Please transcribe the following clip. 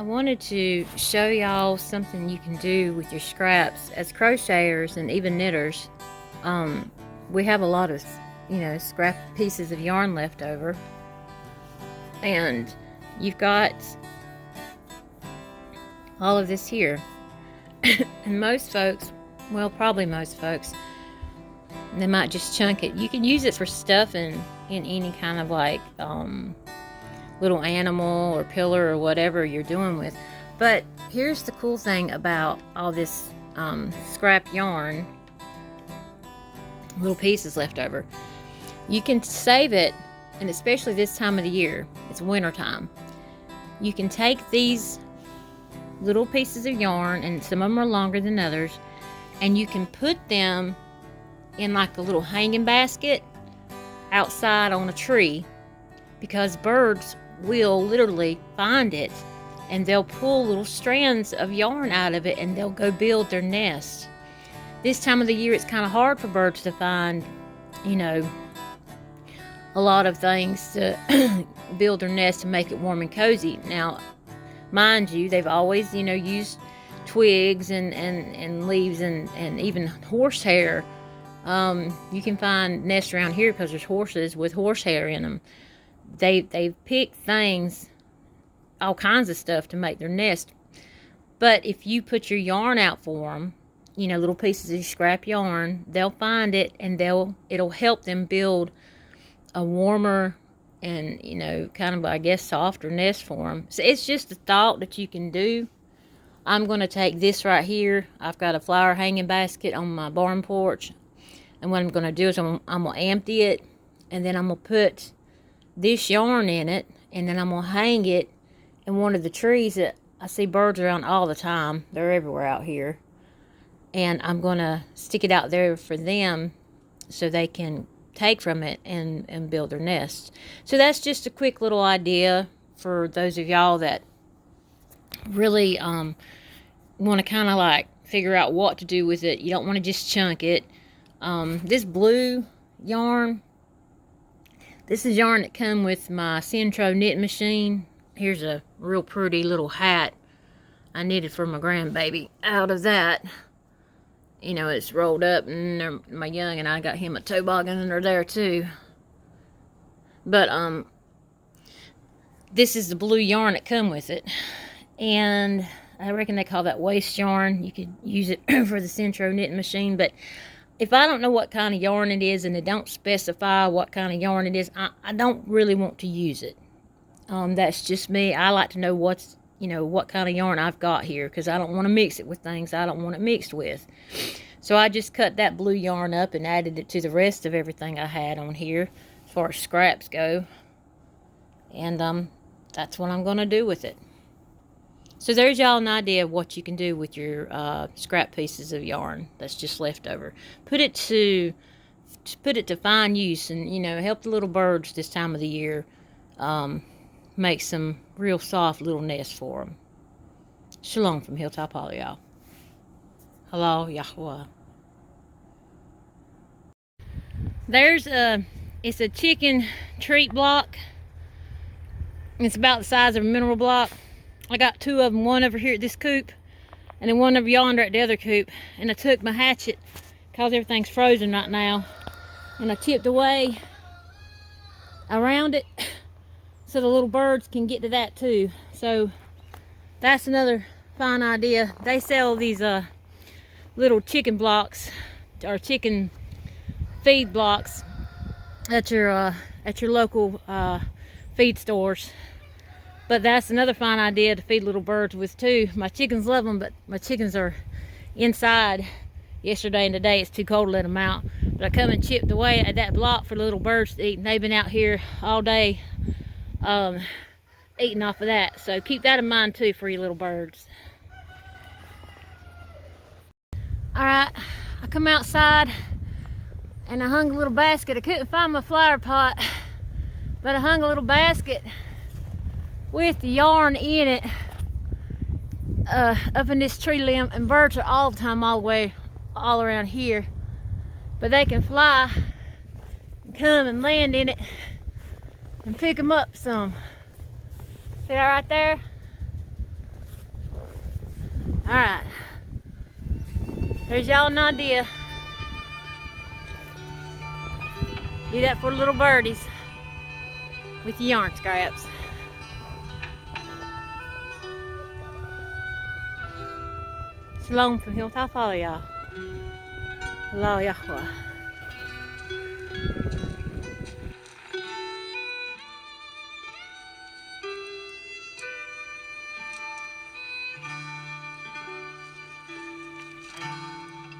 I wanted to show y'all something you can do with your scraps as crocheters and even knitters. We have a lot of, scrap pieces of yarn left over, and you've got all of this here. And most folks, well, probably most folks, they might just chunk it. You can use it for stuffing in any kind of like little animal or pillar or whatever you're doing with. But here's the cool thing about all this scrap yarn, little pieces left over. You can save it, and especially this time of the year, it's winter time. You can take these little pieces of yarn, and some of them are longer than others, and you can put them in like a little hanging basket outside on a tree, because birds will literally find it and they'll pull little strands of yarn out of it and they'll go build their nest. This time of the year it's kind of hard for birds to find, a lot of things to build their nest and make it warm and cozy. Now, mind you, they've always, used twigs and leaves and even horsehair. You can find nests around here because there's horses with horsehair in them. They've picked things, all kinds of stuff to make their nest. But if you put your yarn out for them, little pieces of scrap yarn, they'll find it and it'll help them build a warmer and, kind of, I guess, softer nest for them. So it's just a thought that you can do. I'm going to take this right here. I've got a flower hanging basket on my barn porch. And what I'm going to do is I'm going to empty it, and then I'm going to put this yarn in it, and then I'm going to hang it in one of the trees that I see birds around all the time. They're everywhere out here. And I'm going to stick it out there for them so they can take from it and build their nests. So that's just a quick little idea for those of y'all that really want to kind of like figure out what to do with it. You don't want to just chunk it. This blue yarn, this is yarn that come with my Centro knit machine. Here's a real pretty little hat I knitted for my grandbaby out of that. It's rolled up, and my young and I got him a toboggan under there too. But this is the blue yarn that come with it, and I reckon they call that waste yarn. You could use it for the Centro knitting machine, but if I don't know what kind of yarn it is and it don't specify what kind of yarn it is, I don't really want to use it. That's just me. I like to know what kind of yarn I've got here, because I don't want to mix it with things I don't want it mixed with. So I just cut that blue yarn up and added it to the rest of everything I had on here as far as scraps go. And that's what I'm going to do with it. So there's y'all an idea of what you can do with your scrap pieces of yarn that's just left over. Put it to fine use, and help the little birds this time of the year make some real soft little nests for them. Shalom from Hilltop HALAL'YAHUAH. HALAL'YAHUAH. It's a chicken treat block. It's about the size of a mineral block. I got two of them, one over here at this coop, and then one over yonder at the other coop. And I took my hatchet, because everything's frozen right now, and I chipped away around it so the little birds can get to that too. So that's another fine idea. They sell these little chicken blocks, or chicken feed blocks, at your local feed stores. But that's another fine idea to feed little birds with too. My chickens love them, but my chickens are inside yesterday and today. It's too cold to let them out. But I come and chipped away at that block for the little birds to eat, and they've been out here all day eating off of that. So keep that in mind too for your little birds. Alright, I come outside and I hung a little basket. I couldn't find my flower pot, but I hung a little basket with the yarn in it up in this tree limb, and birds are all the time all around here, but they can fly and come and land in it and pick them up some. See that right there? Alright. There's y'all an idea. Do that for little birdies with your yarn scraps. Shalom from Hilltop, HALAL'YAHUAH. HALAL'YAHUAH.